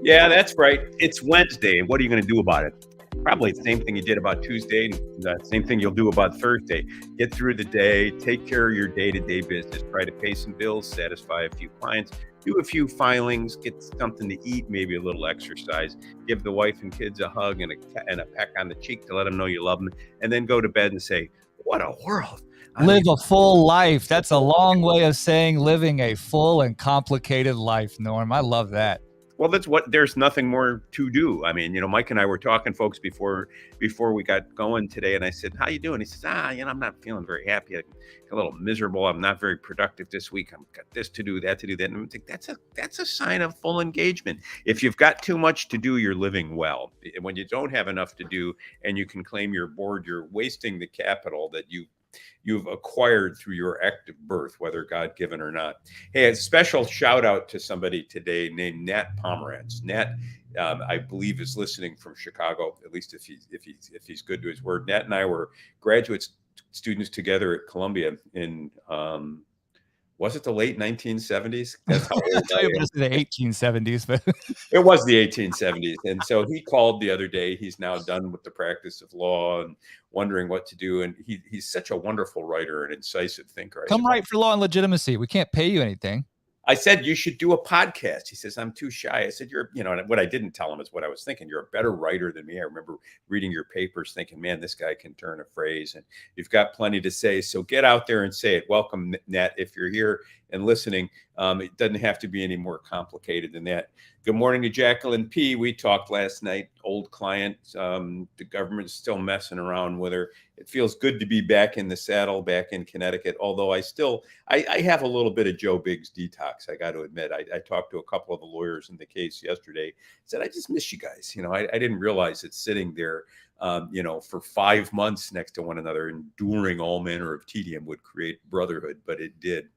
Yeah, that's right. It's Wednesday. What are you going to do about it? Probably the same thing you did about Tuesday, and the same thing you'll do about Thursday. Get through the day, take care of your day-to-day business, try to pay some bills, satisfy a few clients, do a few filings, get something to eat, maybe a little exercise, give the wife and kids a hug and a peck on the cheek to let them know you love them, and then go to bed and say, what a world. Live a full life. That's a long way of saying living a full and complicated life, Norm. I love that. Well, there's nothing more to do. I mean, Mike and I were talking, folks, before we got going today, and I said, how you doing? He says, I'm not feeling very happy. I'm a little miserable. I'm not very productive this week. I've got this to do, that to do, that. And I'm like, that's a sign of full engagement. If you've got too much to do, you're living well. When you don't have enough to do and you can claim you're bored, you're wasting the capital that you've acquired through your active birth, whether God-given or not. Hey, a special shout out to somebody today named Nat Pomerantz. Nat, I believe, is listening from Chicago, at least if he's good to his word. Nat and I were graduate students together at Columbia in was it the late 1970s? That's how old I thought you were going to say the 1870s, but it was the 1870s. And so he called the other day. He's now done with the practice of law and wondering what to do. And he's such a wonderful writer and incisive thinker. Come write for Law and Legitimacy. We can't pay you anything. I said, you should do a podcast. He says, I'm too shy. I said, what I didn't tell him is what I was thinking. You're a better writer than me. I remember reading your papers thinking, man, this guy can turn a phrase and you've got plenty to say. So get out there and say it. Welcome, Nat, if you're here and listening. It doesn't have to be any more complicated than that. Good morning to Jacqueline P. We talked last night, old client. The government's still messing around with her. It feels good to be back in the saddle, back in Connecticut. Although I have a little bit of Joe Biggs detox. I got to admit, I talked to a couple of the lawyers in the case yesterday. Said, I just miss you guys. I didn't realize that sitting there, for 5 months next to one another, enduring all manner of tedium would create brotherhood, but it did.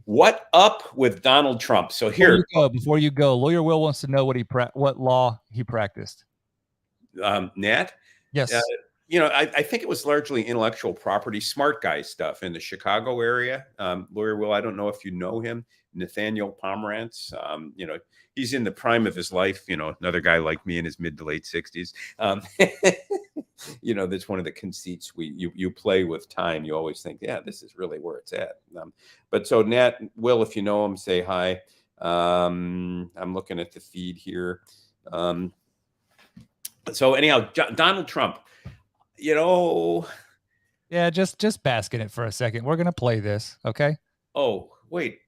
What up with Donald Trump? So here, before you go, Lawyer Will wants to know what law he practiced. Nat? Yes. I think it was largely intellectual property, smart guy stuff in the Chicago area. Lawyer Will, I don't know if you know him, Nathaniel Pomerantz. He's in the prime of his life. Another guy like me in his mid to late 60s. That's one of the conceits you play with time. You always think, yeah, this is really where it's at. But so Nat, Will, if you know him, say hi. I'm looking at the feed here. So anyhow, Donald Trump. Yeah, just bask in it for a second. We're going to play this, okay? Oh, wait.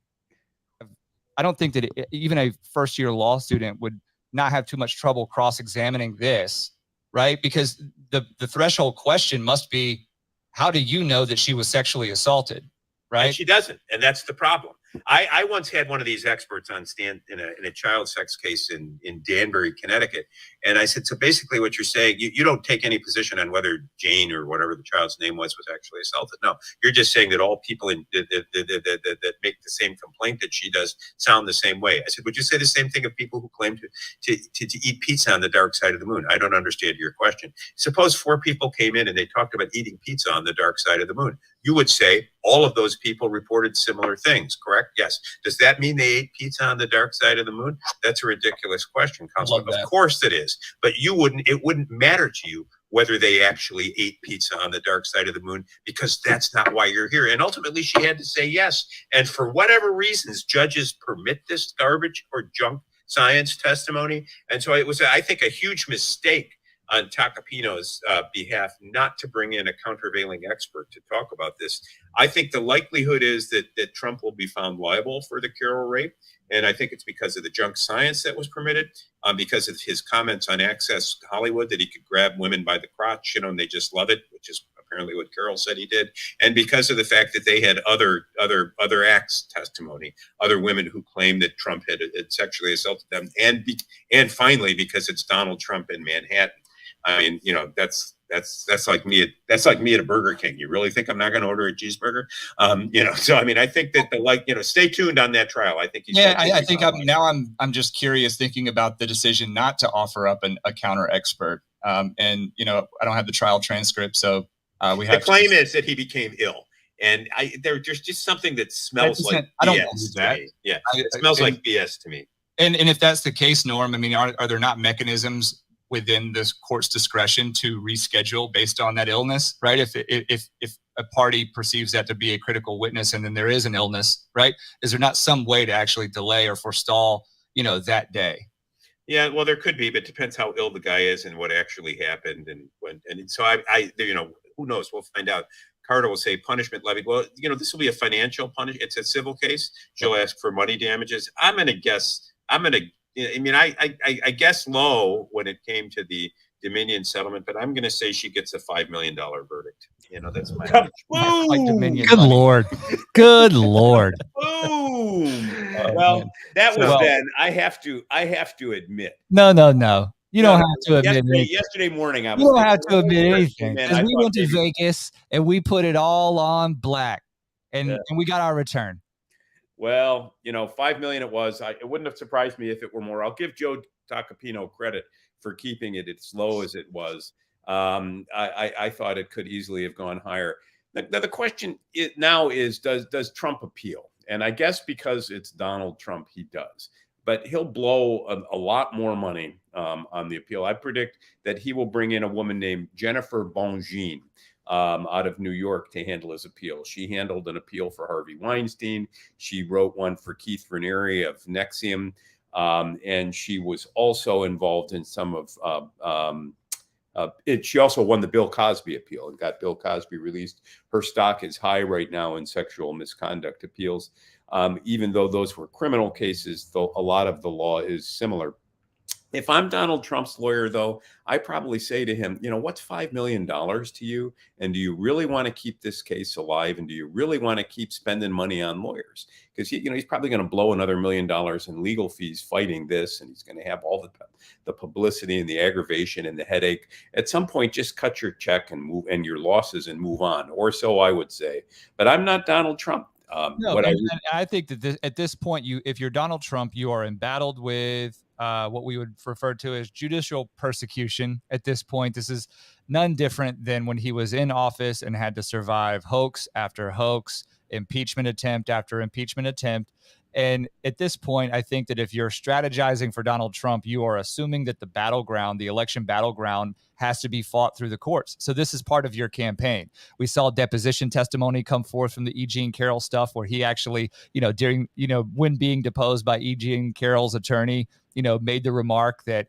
I don't think that even a first-year law student would not have too much trouble cross-examining this, right? Because the threshold question must be, how do you know that she was sexually assaulted, right? And she doesn't, and that's the problem. I once had one of these experts on stand in a child sex case in Danbury, Connecticut. And I said, so basically what you're saying, you don't take any position on whether Jane or whatever the child's name was actually assaulted. No, you're just saying that all people that make the same complaint that she does sound the same way. I said, would you say the same thing of people who claim to eat pizza on the dark side of the moon? I don't understand your question. Suppose 4 people came in and they talked about eating pizza on the dark side of the moon. You would say all of those people reported similar things, correct? Yes. Does that mean they ate pizza on the dark side of the moon? That's a ridiculous question, Councilman. Of course it is. But it wouldn't matter to you whether they actually ate pizza on the dark side of the moon, because that's not why you're here. And ultimately she had to say yes. And for whatever reasons, judges permit this garbage or junk science testimony. And so it was, I think, a huge mistake on Tacopino's behalf not to bring in a countervailing expert to talk about this. I think the likelihood is that Trump will be found liable for the Carroll rape. And I think it's because of the junk science that was permitted, because of his comments on Access Hollywood, that he could grab women by the crotch, and they just love it, which is apparently what Carroll said he did. And because of the fact that they had other acts testimony, other women who claimed that Trump had sexually assaulted them. And finally, because it's Donald Trump in Manhattan. I mean, that's like me at a Burger King. You really think I'm not going to order a cheeseburger? So I mean, I think that stay tuned on that trial. I think he's I think I'm just curious thinking about the decision not to offer up a counter expert. I don't have the trial transcript, so the claim is that he became ill. And there's just something that smells like BS. I don't believe that. Yeah, it smells like BS to me. And if that's the case, Norm, I mean, are there not mechanisms within this court's discretion to reschedule based on that illness, right? If a party perceives that to be a critical witness and then there is an illness, right? Is there not some way to actually delay or forestall, that day? Yeah, well, there could be, but it depends how ill the guy is and what actually happened and when. And so who knows? We'll find out. Carter will say punishment levied. Well, this will be a financial punishment. It's a civil case. She'll ask for money damages. I guess low when it came to the Dominion settlement, but I'm going to say she gets a $5 million verdict. That's my Like Dominion Good money. Lord. Good Lord. Boom. Oh, Well, man. that was Well- then. I have to admit. No. You don't have to admit anything. Yesterday morning, I was. You don't have thinking, to admit "Oh, anything. man, Because I we thought went to maybe-" Vegas and we put it all on black. And, Yeah. and we got our return. Well, $5 million it was. It wouldn't have surprised me if it were more. I'll give Joe Tacopino credit for keeping it as low as it was. I thought it could easily have gone higher. The question now is, does Trump appeal? And I guess because it's Donald Trump, he does. But he'll blow a lot more money on the appeal. I predict that he will bring in a woman named Jennifer Bongine out of New York to handle his appeal. She handled an appeal for Harvey Weinstein. She wrote one for Keith Raniere of Nexium. And she was also involved in some of she also won the Bill Cosby appeal and got Bill Cosby released. Her stock is high right now in sexual misconduct appeals. Even though those were criminal cases, though a lot of the law is similar. If I'm Donald Trump's lawyer, though, I probably say to him, what's $5 million to you? And do you really want to keep this case alive? And do you really want to keep spending money on lawyers? Because he's probably going to blow another $1 million in legal fees fighting this, and he's going to have all the publicity and the aggravation and the headache. At some point, just cut your check and move and your losses and move on, or so I would say. But I'm not Donald Trump. No, and I think that at this point, if you're Donald Trump, you are embattled with what we would refer to as judicial persecution. At this point, this is none different than when he was in office and had to survive hoax after hoax, impeachment attempt after impeachment attempt. And at this point, I think that if you're strategizing for Donald Trump, you are assuming that the election battleground has to be fought through the courts. So this is part of your campaign. We saw deposition testimony come forth from the E. Jean Carroll stuff where he actually, when being deposed by E. Jean Carroll's attorney, made the remark that,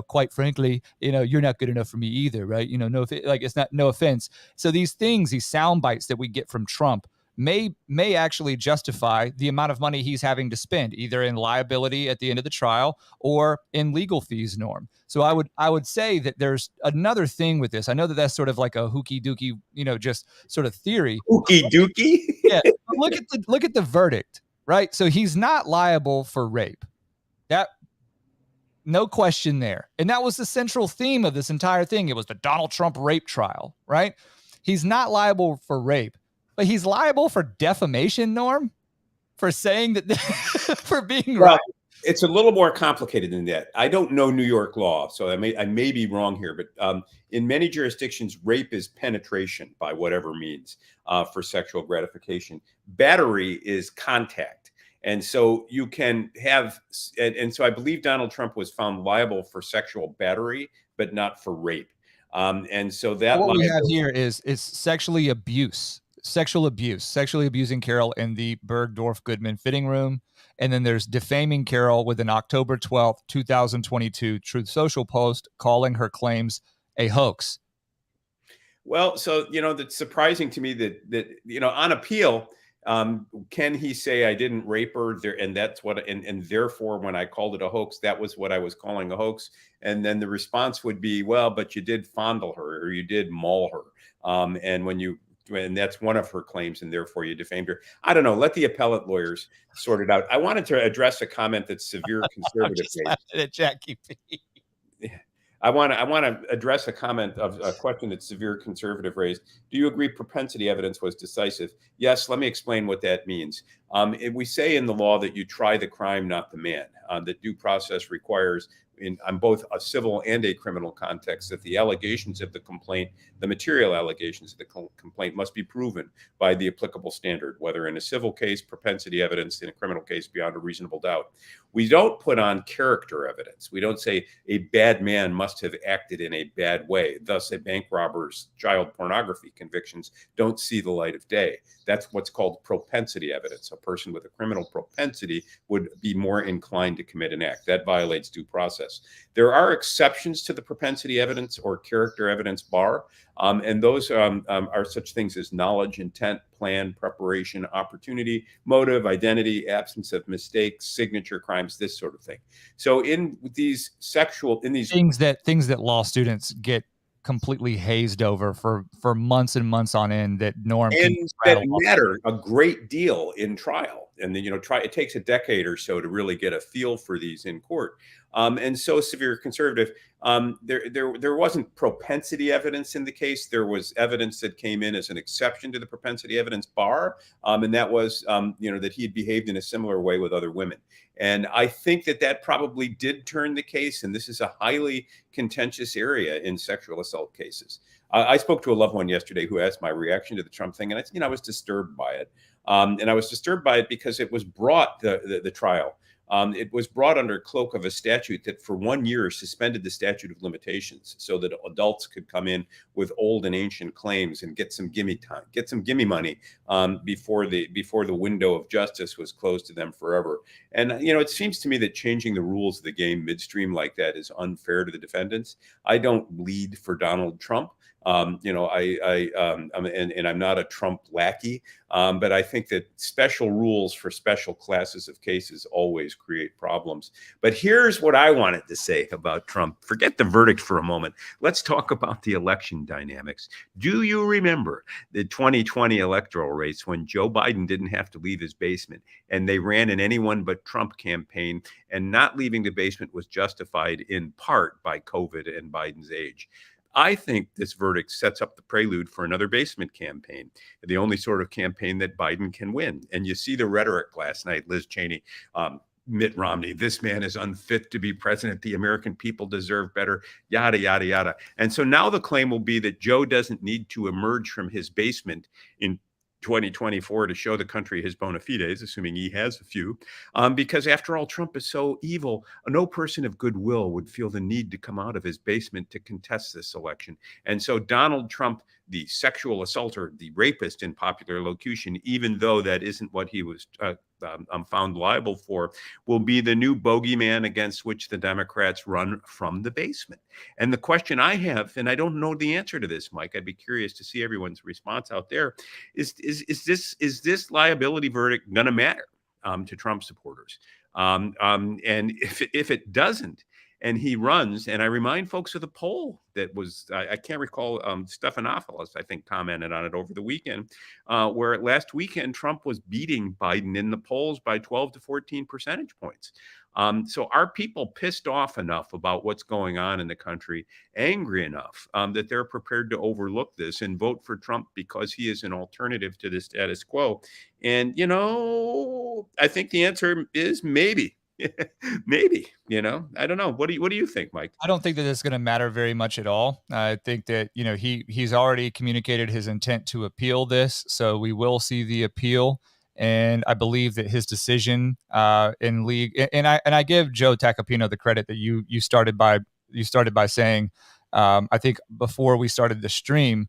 quite frankly, you're not good enough for me either, right? It's not, no offense. So these sound bites that we get from Trump may actually justify the amount of money he's having to spend, either in liability at the end of the trial or in legal fees, Norm. So I would say that there's another thing with this. I know that that's sort of like a hooky dookie, just sort of theory. Hooky dookie. Yeah. Look at the verdict, right? So he's not liable for rape. That, no question there. And that was the central theme of this entire thing. It was the Donald Trump rape trial, right? He's not liable for rape. But he's liable for defamation, Norm, for saying that, for being right. It's a little more complicated than that. I don't know New York law, so I may be wrong here. But in many jurisdictions, rape is penetration by whatever means for sexual gratification. Battery is contact. And so you can have, and so I believe Donald Trump was found liable for sexual battery, but not for rape. And so that what we have here is sexually abusing Carroll in the Bergdorf Goodman fitting room. And then there's defaming Carroll with an October 12th, 2022 Truth Social post calling her claims a hoax. Well, so, that's surprising to me that on appeal, can he say I didn't rape her there? And that's what, and therefore, when I called it a hoax, that was what I was calling a hoax. And then the response would be, well, but you did fondle her or you did maul her. And that's one of her claims, and therefore you defamed her. I don't know. Let the appellate lawyers sort it out. I wanted to address a comment that severe conservative at Jackie P. I want to address a question that severe conservative raised. Do you agree propensity evidence was decisive? Yes. Let me explain what that means. We say in the law that you try the crime, not the man. That due process requires on both a civil and a criminal context, that the allegations of the complaint, the material allegations of the complaint, must be proven by the applicable standard, whether in a civil case, propensity evidence, in a criminal case, beyond a reasonable doubt. We don't put on character evidence. We don't say a bad man must have acted in a bad way. Thus, a bank robber's child pornography convictions don't see the light of day. That's what's called propensity evidence. A person with a criminal propensity would be more inclined to commit an act. That violates due process. There are exceptions to the propensity evidence or character evidence bar, and those are such things as knowledge, intent, plan, preparation, opportunity, motive, identity, absence of mistakes, signature crimes, this sort of thing. So in these things that law students get completely hazed over for months and months on end, that Norm can that matter a great deal in trial. And then, it takes a decade or so to really get a feel for these in court. And so severe conservative, there wasn't propensity evidence in the case. There was evidence that came in as an exception to the propensity evidence bar. And that was, that he had behaved in a similar way with other women. And I think that probably did turn the case. And this is a highly contentious area in sexual assault cases. I spoke to a loved one yesterday who asked my reaction to the Trump thing. And I was disturbed by it. And I was disturbed by it because it was brought, the trial. It was brought under cloak of a statute that for 1 year suspended the statute of limitations so that adults could come in with old and ancient claims and get some gimme time, get some gimme money before the window of justice was closed to them forever. And, it seems to me that changing the rules of the game midstream like that is unfair to the defendants. I don't bleed for Donald Trump. I'm not a Trump lackey, but I think that special rules for special classes of cases always create problems. But here's what I wanted to say about Trump. Forget the verdict for a moment. Let's talk about the election dynamics. Do you remember the 2020 electoral race when Joe Biden didn't have to leave his basement and they ran an anyone but Trump campaign, and not leaving the basement was justified in part by COVID and Biden's age? I think this verdict sets up the prelude for another basement campaign, the only sort of campaign that Biden can win. And you see the rhetoric last night, Liz Cheney, Mitt Romney, this man is unfit to be president. The American people deserve better, yada, yada, yada. And so now the claim will be that Joe doesn't need to emerge from his basement in 2024 to show the country his bona fides, assuming he has a few, because after all, Trump is so evil, no person of goodwill would feel the need to come out of his basement to contest this election. And so Donald Trump, the sexual assaulter, the rapist in popular locution, even though that isn't what he was found liable for, will be the new bogeyman against which the Democrats run from the basement. And the question I have, and I don't know the answer to this, Mike, I'd be curious to see everyone's response out there, is this liability verdict going to matter to Trump supporters? And if it doesn't, and he runs, and I remind folks of the poll that was, I can't recall, Stephanopoulos, I think, commented on it over the weekend, where last weekend Trump was beating Biden in the polls by 12 to 14 percentage points. So are people pissed off enough about what's going on in the country, angry enough that they're prepared to overlook this and vote for Trump because he is an alternative to the status quo? And, I think the answer is maybe. Maybe, I don't know. What do you think, Mike? I don't think that it's going to matter very much at all. I think that, he's already communicated his intent to appeal this. So we will see the appeal. And I believe that his decision in league, and I give Joe Tacopino the credit that you started by saying, I think before we started the stream,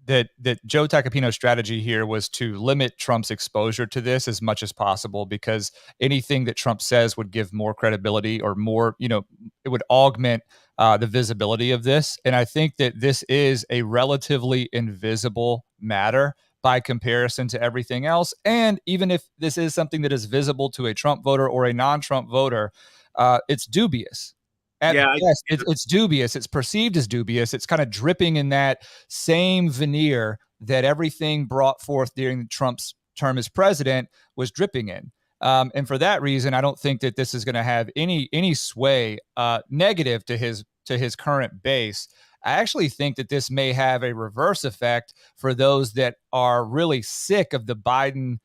that Joe Tacopino's strategy here was to limit Trump's exposure to this as much as possible, because anything that Trump says would give more credibility or more, it would augment the visibility of this. And I think that this is a relatively invisible matter by comparison to everything else. And even if this is something that is visible to a Trump voter or a non-Trump voter, it's dubious. At best, it's dubious. It's perceived as dubious. It's kind of dripping in that same veneer that everything brought forth during Trump's term as president was dripping in. And for that reason, I don't think that this is going to have any sway negative to his current base. I actually think that this may have a reverse effect for those that are really sick of the Biden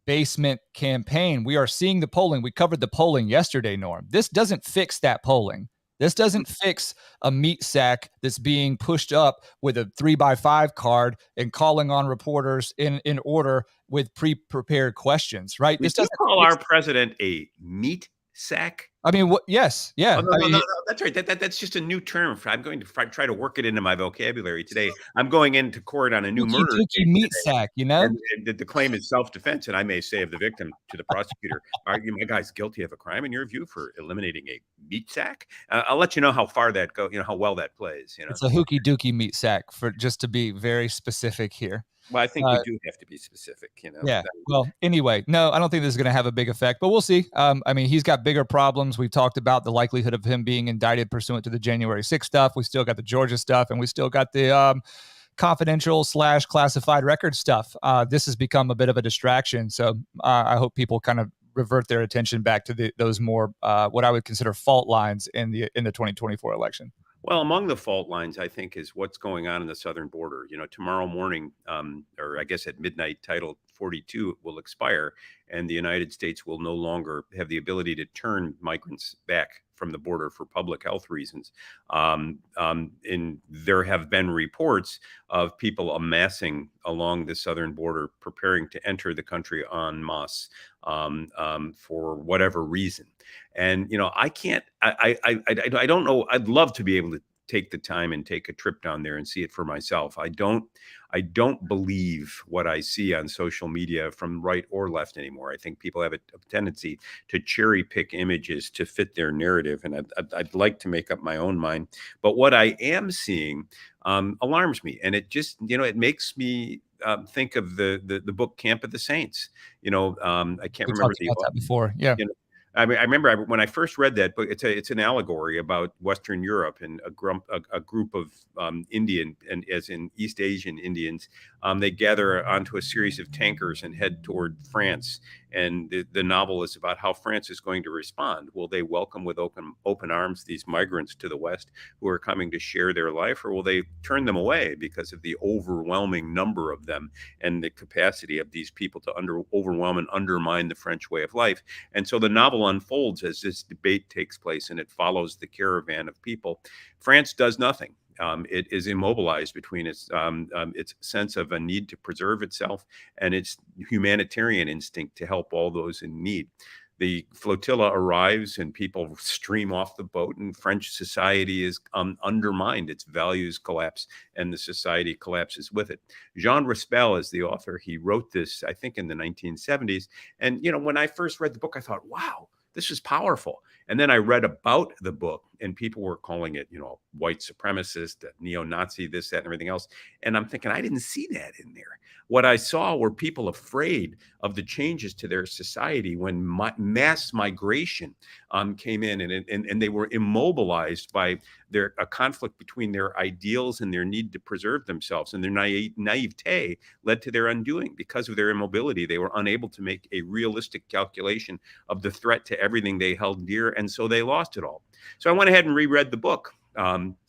basement campaign. We are seeing the polling. We covered the polling yesterday, Norm. This doesn't fix that polling. This doesn't fix a meat sack that's being pushed up with a 3x5 card and calling on reporters in order with pre-prepared questions, right? Did This you doesn't call fix- our president a meat sack? I mean, what? Yes, yeah. Oh, no, I no, mean, no, no, that's right. That's just a new term. I'm going to try to work it into my vocabulary today. I'm going into court on a new dookie murder dookie case meat today, sack, you know? and the claim is self-defense, and I may say of the victim to the prosecutor, "Are you, my guy's guilty of a crime in your view for eliminating a meat sack?" I'll let you know how far that go. You know how well that plays. You know, It's a hooky dookie meat sack, for just to be very specific here. well, I think we do have to be specific. You know, Yeah. Well, anyway, no, I don't think this is going to have a big effect, but we'll see. I mean, he's got bigger problems. We've talked about the likelihood of him being indicted pursuant to the January 6th stuff. We still got the Georgia stuff, and we still got the confidential / classified record stuff. This has become a bit of a distraction. So I hope people kind of revert their attention back to those more what I would consider fault lines in the 2024 election. Well, among the fault lines, I think, is what's going on in the southern border. You know, tomorrow morning, or I guess at midnight, Title 42 will expire, and the United States will no longer have the ability to turn migrants back from the border for public health reasons. And there have been reports of people amassing along the southern border, preparing to enter the country en masse for whatever reason. And you know, I don't know. I'd love to be able to take the time and take a trip down there and see it for myself. I don't believe what I see on social media from right or left anymore. I think people have a tendency to cherry pick images to fit their narrative, and I'd like to make up my own mind. But what I am seeing alarms me, and it just, you know, it makes me think of the book Camp of the Saints. You know, I can't We remember talked about that before. Yeah. you know, I mean, I remember when I first read that book. It's an allegory about Western Europe and a group of Indian, and as in East Asian Indians, they gather onto a series of tankers and head toward France. And the novel is about how France is going to respond. Will they welcome with open arms these migrants to the West who are coming to share their life, or will they turn them away because of the overwhelming number of them and the capacity of these people to overwhelm and undermine the French way of life? And so the novel unfolds as this debate takes place, and it follows the caravan of people. France does nothing. It is immobilized between its sense of a need to preserve itself and its humanitarian instinct to help all those in need. The flotilla arrives and people stream off the boat, and French society is undermined. Its values collapse, and the society collapses with it. Jean Rispel is the author. He wrote this, I think, in the 1970s. And, you know, when I first read the book, I thought, wow, this is powerful. And then I read about the book, and people were calling it, you know, white supremacist, neo-Nazi, this, that, and everything else. And I'm thinking, I didn't see that in there. What I saw were people afraid of the changes to their society when mass migration came in, and they were immobilized by a conflict between their ideals and their need to preserve themselves. And their naivete led to their undoing. Because of their immobility, they were unable to make a realistic calculation of the threat to everything they held dear, and so they lost it all. So I went ahead and reread the book,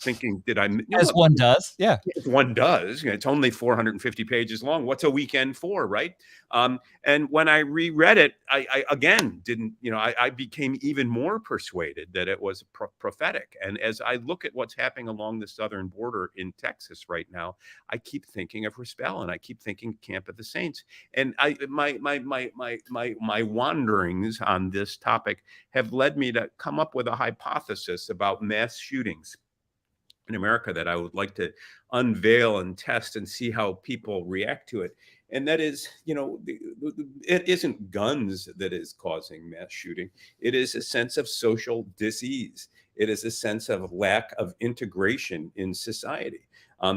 thinking, did I? As one does. Yeah. If one does. You know, it's only 450 pages long. What's a weekend for, right? And when I reread it, I again didn't, you know, I became even more persuaded that it was prophetic. And as I look at what's happening along the southern border in Texas right now, I keep thinking of Rispel, and I keep thinking Camp of the Saints. And my wanderings on this topic have led me to come up with a hypothesis about mass shootings in America that I would like to unveil and test and see how people react to it. And that is, you know, it isn't guns that is causing mass shooting. It is a sense of social disease. It is a sense of lack of integration in society.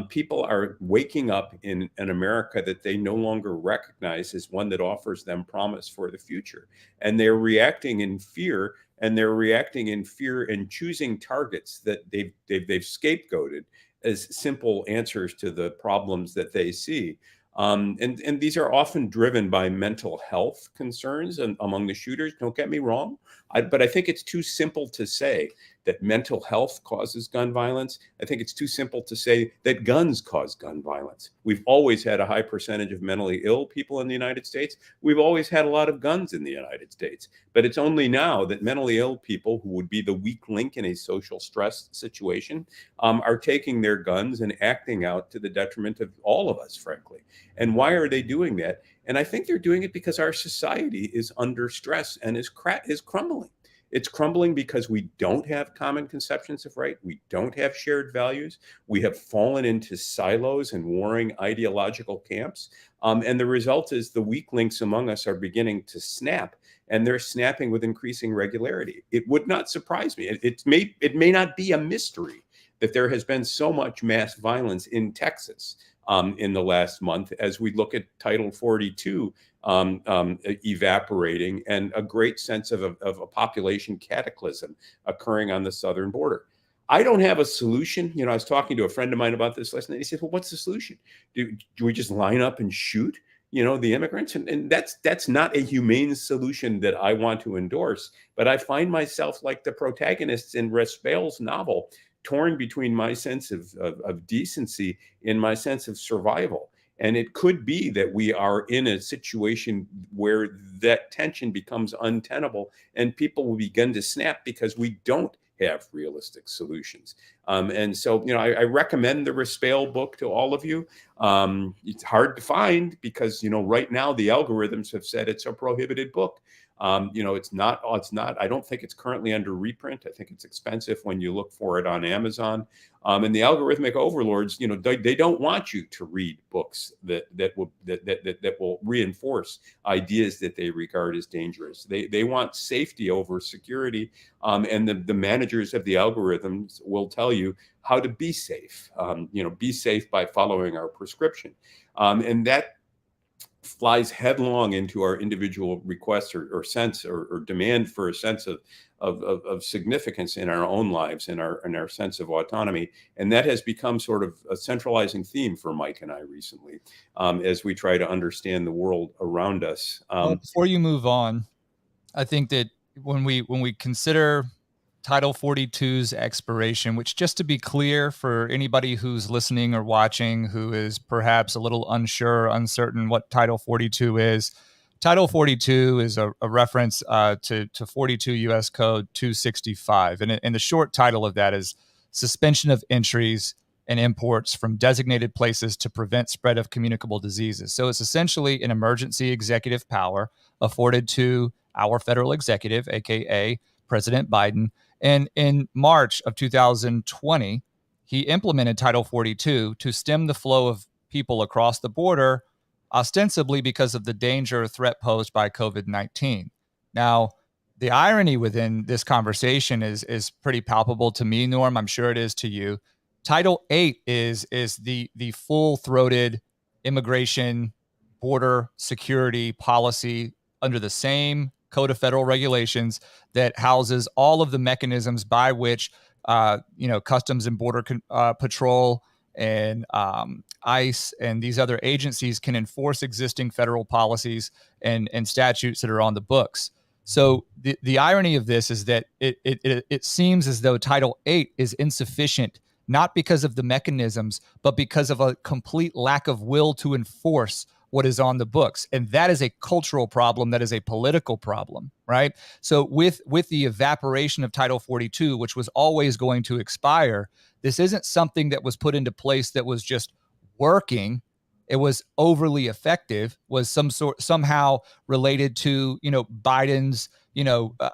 People are waking up in an America that they no longer recognize as one that offers them promise for the future. And they're reacting in fear, and choosing targets that they've scapegoated as simple answers to the problems that they see. And these are often driven by mental health concerns among the shooters. Don't get me wrong, but I think it's too simple to say that mental health causes gun violence. I think it's too simple to say that guns cause gun violence. We've always had a high percentage of mentally ill people in the United States. We've always had a lot of guns in the United States. But it's only now that mentally ill people, who would be the weak link in a social stress situation, are taking their guns and acting out to the detriment of all of us, frankly. And why are they doing that? And I think they're doing it because our society is under stress and is crumbling. It's crumbling because we don't have common conceptions of right. We don't have shared values. We have fallen into silos and warring ideological camps. And the result is the weak links among us are beginning to snap, and they're snapping with increasing regularity. It would not surprise me. It may not be a mystery that there has been so much mass violence in Texas in the last month, as we look at Title 42 evaporating and a great sense of a population cataclysm occurring on the southern border. I don't have a solution. I was talking to a friend of mine about this last night. He said, well, what's the solution? Do we just line up and shoot, the immigrants? And that's not a humane solution that I want to endorse. But I find myself like the protagonists in Raspail's novel, torn between my sense of decency and my sense of survival. And it could be that we are in a situation where that tension becomes untenable and people will begin to snap because we don't have realistic solutions. And so, I recommend the Raspail book to all of you. It's hard to find because, right now the algorithms have said it's a prohibited book. It's not, I don't think it's currently under reprint. I think it's expensive when you look for it on Amazon. And the algorithmic overlords, they don't want you to read books that will reinforce ideas that they regard as dangerous. They want safety over security. And the managers of the algorithms will tell you how to be safe, be safe by following our prescription. And that flies headlong into our individual requests or sense or demand for a sense of significance in our own lives and our sense of autonomy. And that has become sort of a centralizing theme for Mike and I recently, as we try to understand the world around us. Before you move on, I think that when we consider Title 42's expiration, which, just to be clear for anybody who's listening or watching who is perhaps a little uncertain what Title 42 is, Title 42 is a reference to 42 U.S. Code 265. And the short title of that is Suspension of Entries and Imports from Designated Places to Prevent Spread of Communicable Diseases. So it's essentially an emergency executive power afforded to our federal executive, aka President Biden. And in March of 2020, he implemented Title 42 to stem the flow of people across the border, ostensibly because of the danger or threat posed by COVID-19. Now, the irony within this conversation is pretty palpable to me, Norm. I'm sure it is to you. Title 8 is the full-throated immigration border security policy under the same Code of Federal Regulations that houses all of the mechanisms by which, Customs and Border Patrol and ICE and these other agencies can enforce existing federal policies and statutes that are on the books. So the irony of this is that it seems as though Title 8 is insufficient, not because of the mechanisms, but because of a complete lack of will to enforce what is on the books. And that is a cultural problem. That is a political problem, right? So with the evaporation of Title 42, which was always going to expire, this isn't something that was put into place that was just working. It was overly effective, was somehow related to, Biden's,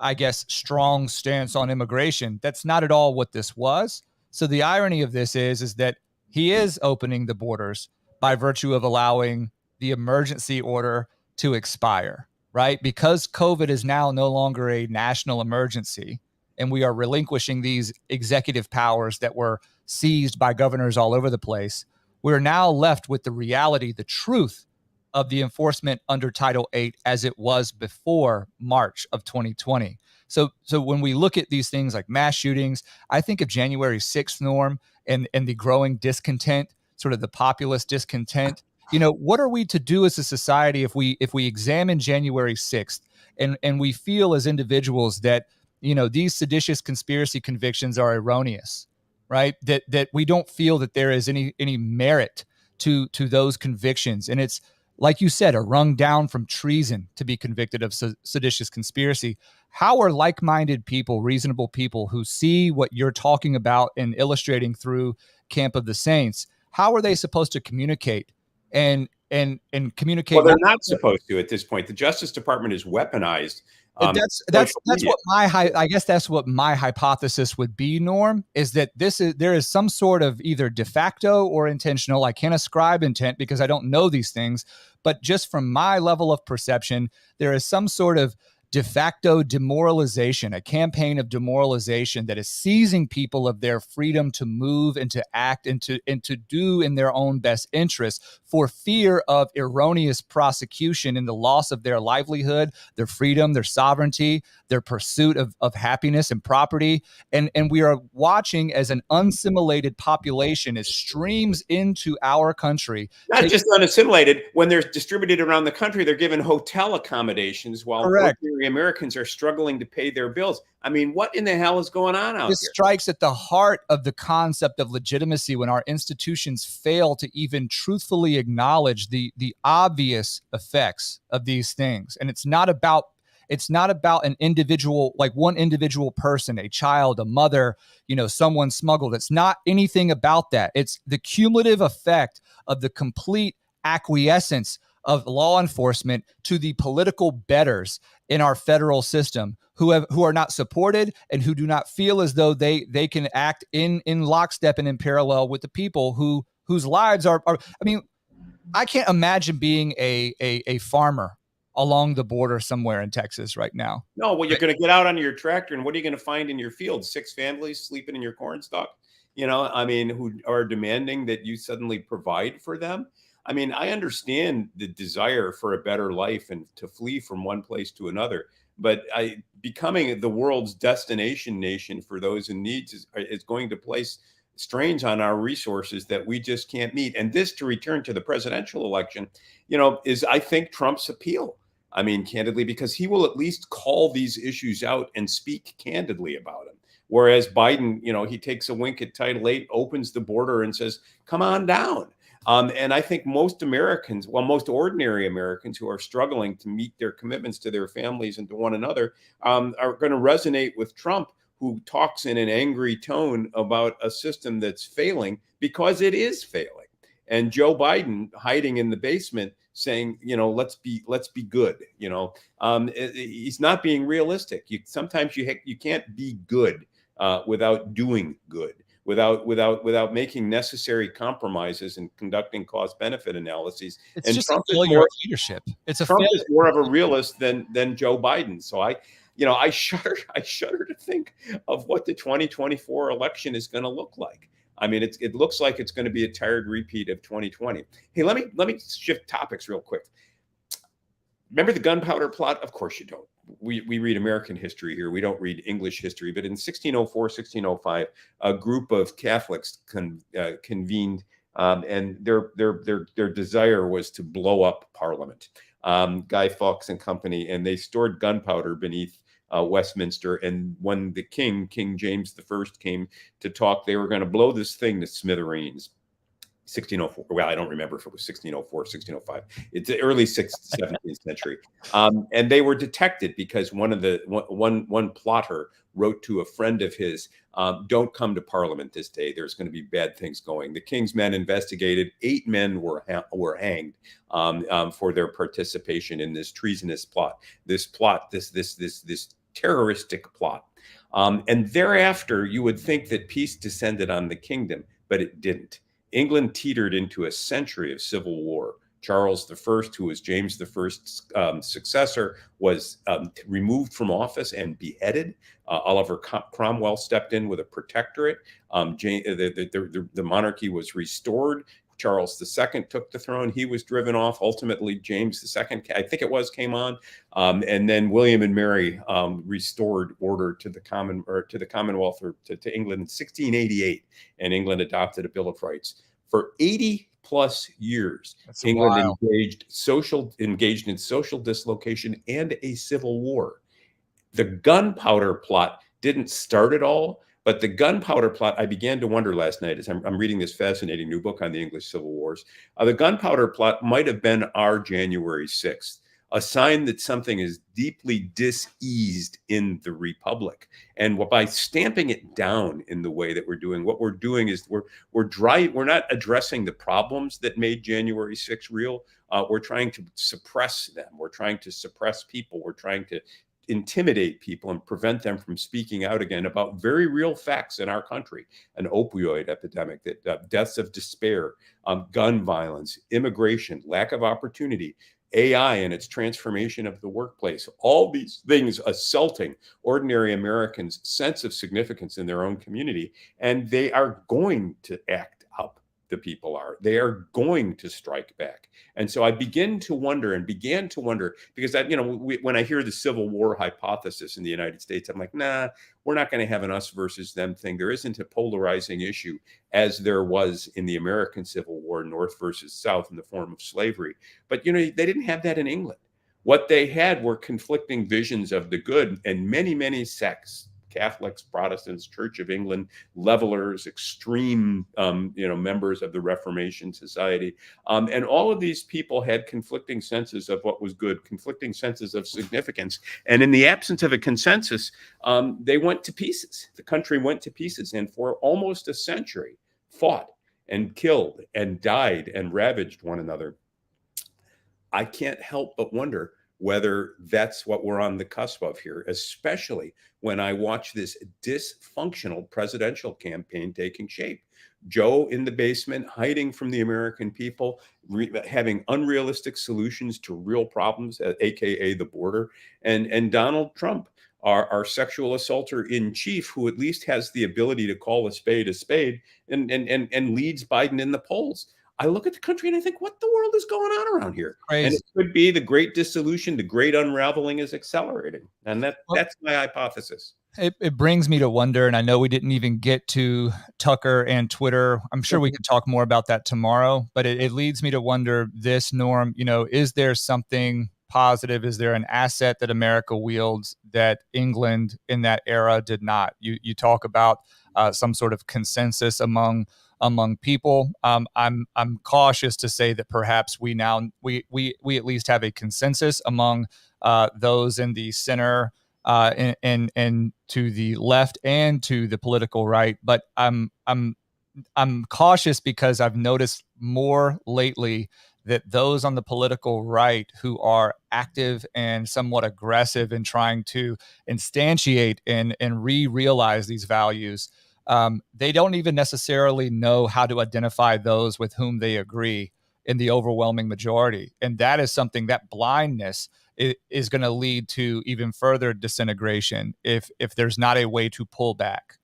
I guess, strong stance on immigration. That's not at all what this was. So the irony of this is that he is opening the borders by virtue of allowing the emergency order to expire, right? Because COVID is now no longer a national emergency, and we are relinquishing these executive powers that were seized by governors all over the place. We're now left with the reality, the truth of the enforcement under Title 8 as it was before March of 2020. So when we look at these things like mass shootings, I think of January 6th, Norm, and the growing discontent, sort of the populist discontent. What are we to do as a society if we examine January 6th and we feel as individuals that, these seditious conspiracy convictions are erroneous, right? That we don't feel that there is any merit to those convictions. And it's, like you said, a rung down from treason to be convicted of seditious conspiracy. How are like-minded people, reasonable people who see what you're talking about and illustrating through Camp of the Saints, how are they supposed to communicate and communicate? Well, they're not supposed to at this point. The Justice Department is weaponized. That's what I guess that's what my hypothesis would be, Norm, is that there is some sort of either de facto or intentional. I can't ascribe intent because I don't know these things, but just from my level of perception, there is some sort of de facto demoralization, a campaign of demoralization that is seizing people of their freedom to move and to act and to do in their own best interest for fear of erroneous prosecution and the loss of their livelihood, their freedom, their sovereignty, their pursuit of happiness and property. And we are watching as an unassimilated population is streams into our country. Not just unassimilated. When they're distributed around the country, they're given hotel accommodations while ordinary Americans are struggling to pay their bills. I mean, what in the hell is going on out here? This strikes at the heart of the concept of legitimacy when our institutions fail to even truthfully acknowledge the obvious effects of these things. And it's not about an individual, like one individual person, a child, a mother, someone smuggled. It's not anything about that. It's the cumulative effect of the complete acquiescence of law enforcement to the political betters in our federal system who are not supported and who do not feel as though they can act in lockstep and in parallel with the people whose lives are. I mean, I can't imagine being a farmer along the border somewhere in Texas right now. No, well, you're going to get out on your tractor, and what are you going to find in your field? 6 families sleeping in your corn stalk, who are demanding that you suddenly provide for them. I mean, I understand the desire for a better life and to flee from one place to another, but becoming the world's destination nation for those in need is going to place strains on our resources that we just can't meet. And this, to return to the presidential election, is, I think, Trump's appeal. I mean, candidly, because he will at least call these issues out and speak candidly about them. Whereas Biden, he takes a wink at Title VIII, opens the border and says, come on down. And I think most Americans, most ordinary Americans who are struggling to meet their commitments to their families and to one another, are going to resonate with Trump, who talks in an angry tone about a system that's failing because it is failing. And Joe Biden hiding in the basement saying, let's be good. He's not being realistic. Sometimes you can't be good without doing good. Without making necessary compromises and conducting cost-benefit analyses. It's and just Trump a failure of leadership. Trump is more of a realist than Joe Biden. So I shudder to think of what the 2024 election is going to look like. I mean, it looks like it's going to be a tired repeat of 2020. Hey, let me shift topics real quick. Remember the gunpowder plot? Of course you don't. We read American history here. We don't read English history. But in 1604, 1605, a group of Catholics convened, and their desire was to blow up Parliament. Guy Fawkes and company, and they stored gunpowder beneath Westminster. And when the King James I, came to talk, they were going to blow this thing to smithereens. 1604. Well, I don't remember if it was 1604, 1605. It's the early 17th century. And they were detected because one plotter wrote to a friend of his, don't come to Parliament this day. There's going to be bad things going. The King's men investigated. 8 men were hanged for their participation in this treasonous plot. This terroristic plot. And thereafter, you would think that peace descended on the kingdom, but it didn't. England teetered into a century of civil war. Charles I, who was James I's successor, was removed from office and beheaded. Oliver Cromwell stepped in with a protectorate. The monarchy was restored. Charles II took the throne. He was driven off. Ultimately, James II, I think it was, came on, and then William and Mary restored order to the Commonwealth or to England in 1688, and England adopted a Bill of Rights. For 80 plus years, England engaged in social dislocation and a civil war. The gunpowder plot didn't start it all, but the gunpowder plot, I began to wonder last night as I'm reading this fascinating new book on the English Civil Wars. The gunpowder plot might have been our January 6th, a sign that something is deeply diseased in the Republic. And by stamping it down in the way that we're doing, what we're doing is we're not addressing the problems that made January 6th real. We're trying to suppress them. We're trying to suppress people. We're trying to intimidate people and prevent them from speaking out again about very real facts in our country: an opioid epidemic, that deaths of despair, gun violence, immigration, lack of opportunity, AI and its transformation of the workplace. All these things assaulting ordinary Americans' sense of significance in their own community, and they are going to act up. The people are. They are going to strike back. And so I began to wonder because when I hear the Civil War hypothesis in the United States, I'm like, nah, we're not going to have an us versus them thing. There isn't a polarizing issue as there was in the American Civil War, North versus South, in the form of slavery. But, they didn't have that in England. What they had were conflicting visions of the good, and many, many sects: Catholics, Protestants, Church of England, levelers, extreme, members of the Reformation Society. And all of these people had conflicting senses of what was good, conflicting senses of significance. And in the absence of a consensus, they went to pieces. The country went to pieces, and for almost a century fought and killed and died and ravaged one another. I can't help but wonder whether that's what we're on the cusp of here, especially when I watch this dysfunctional presidential campaign taking shape. Joe in the basement, hiding from the American people, having unrealistic solutions to real problems, aka the border, and Donald Trump, our sexual assaulter in chief, who at least has the ability to call a spade and leads Biden in the polls. I look at the country and I think, what the world is going on around here? Crazy. And it could be the great dissolution, the great unraveling is accelerating. And that's my hypothesis. It brings me to wonder, and I know we didn't even get to Tucker and Twitter. I'm sure we could talk more about that tomorrow, but it leads me to wonder this, Norm, is there something positive? Is there an asset that America wields that England in that era did not? You talk about some sort of consensus among people. I'm cautious to say that perhaps we at least have a consensus among those in the center and to the left and to the political right. But I'm cautious because I've noticed more lately that those on the political right who are active and somewhat aggressive in trying to instantiate and realize these values, they don't even necessarily know how to identify those with whom they agree in the overwhelming majority. And that is something, that blindness is going to lead to even further disintegration if there's not a way to pull back.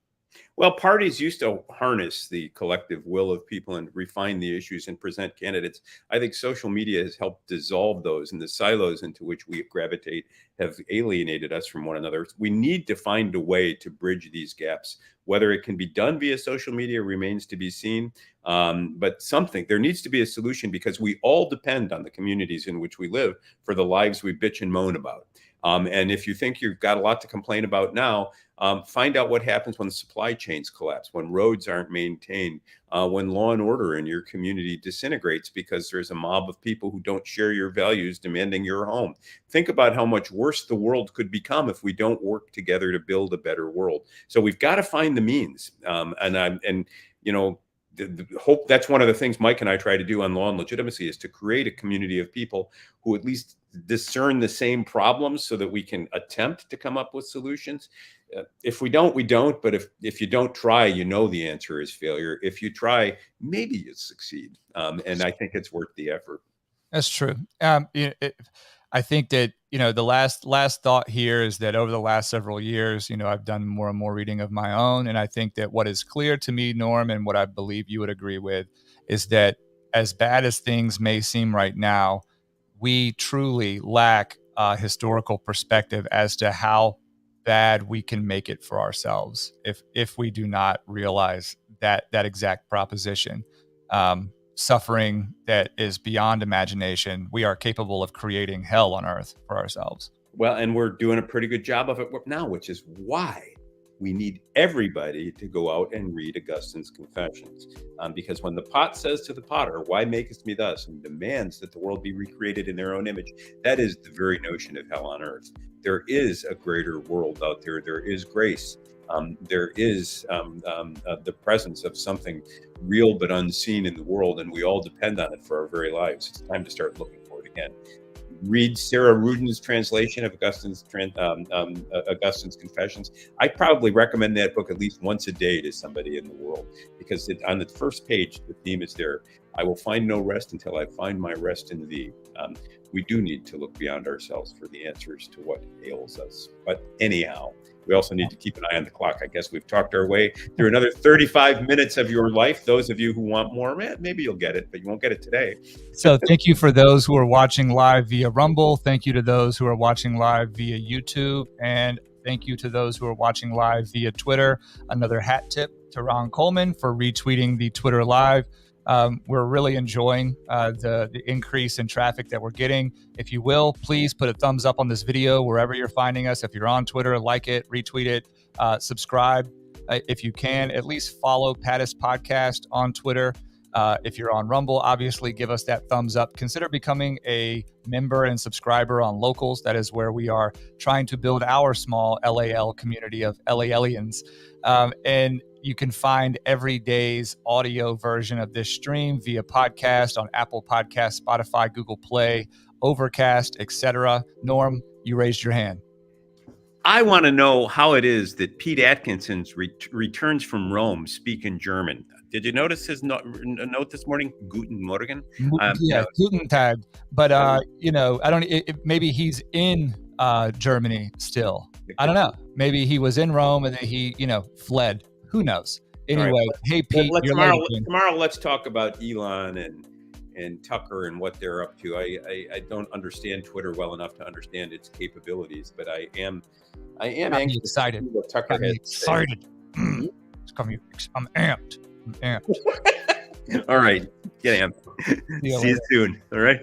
Well, parties used to harness the collective will of people and refine the issues and present candidates. I think social media has helped dissolve those, and the silos into which we gravitate have alienated us from one another. We need to find a way to bridge these gaps. Whether it can be done via social media remains to be seen. But there needs to be a solution, because we all depend on the communities in which we live for the lives we bitch and moan about. And if you think you've got a lot to complain about now, find out what happens when the supply chains collapse, when roads aren't maintained, when law and order in your community disintegrates because there's a mob of people who don't share your values demanding your home. Think about how much worse the world could become if we don't work together to build a better world. So we've got to find the means. The hope, that's one of the things Mike and I try to do on Law and Legitimacy, is to create a community of people who at least discern the same problems so that we can attempt to come up with solutions. If we don't, we don't. But if you don't try, the answer is failure. If you try, maybe you succeed. And I think it's worth the effort. That's true. I think that, the last thought here is that over the last several years, I've done more and more reading of my own. And I think that what is clear to me, Norm, and what I believe you would agree with, is that as bad as things may seem right now, we truly lack a historical perspective as to how bad we can make it for ourselves if we do not realize that exact proposition. Suffering that is beyond imagination, we are capable of creating hell on earth for ourselves. Well, and we're doing a pretty good job of it now, which is why we need everybody to go out and read Augustine's Confessions. Because when the pot says to the potter, why makest me thus, and demands that the world be recreated in their own image, that is the very notion of hell on earth. There is a greater world out there. There is grace. There is the presence of something real but unseen in the world, and we all depend on it for our very lives. It's time to start looking for it again. Read Sarah Rudin's translation of Augustine's Confessions. I probably recommend that book at least once a day to somebody in the world, because on the first page, the theme is there. I will find no rest until I find my rest in thee. We do need to look beyond ourselves for the answers to what ails us. But anyhow, we also need to keep an eye on the clock. I guess we've talked our way through another 35 minutes of your life. Those of you who want more, maybe you'll get it, but you won't get it today. So thank you for those who are watching live via Rumble. Thank you to those who are watching live via YouTube. And thank you to those who are watching live via Twitter. Another hat tip to Ron Coleman for retweeting the Twitter live. We're really enjoying the increase in traffic that we're getting. If you will, please put a thumbs up on this video wherever you're finding us. If you're on Twitter, like it, retweet it, subscribe. If you can, at least follow Pattis Podcast on Twitter. If you're on Rumble, obviously give us that thumbs up. Consider becoming a member and subscriber on Locals. That is where we are trying to build our small LAL community of LALians. And you can find every day's audio version of this stream via podcast on Apple Podcasts, Spotify, Google Play, Overcast, etc. Norm, you raised your hand. I want to know how it is that Pete Atkinson's returns from Rome speak in German. Did you notice his note this morning? Guten Morgen. Guten Tag. But I don't. Maybe he's in Germany still. I don't know. Maybe he was in Rome and then he, fled. Who knows? Anyway, right. Hey Pete, tomorrow let's talk about Elon and Tucker and what they're up to. I don't understand Twitter well enough to understand its capabilities, but I am anxious excited. To see what Tucker has excited. I'm amped. All right, get amped. See you soon. All right.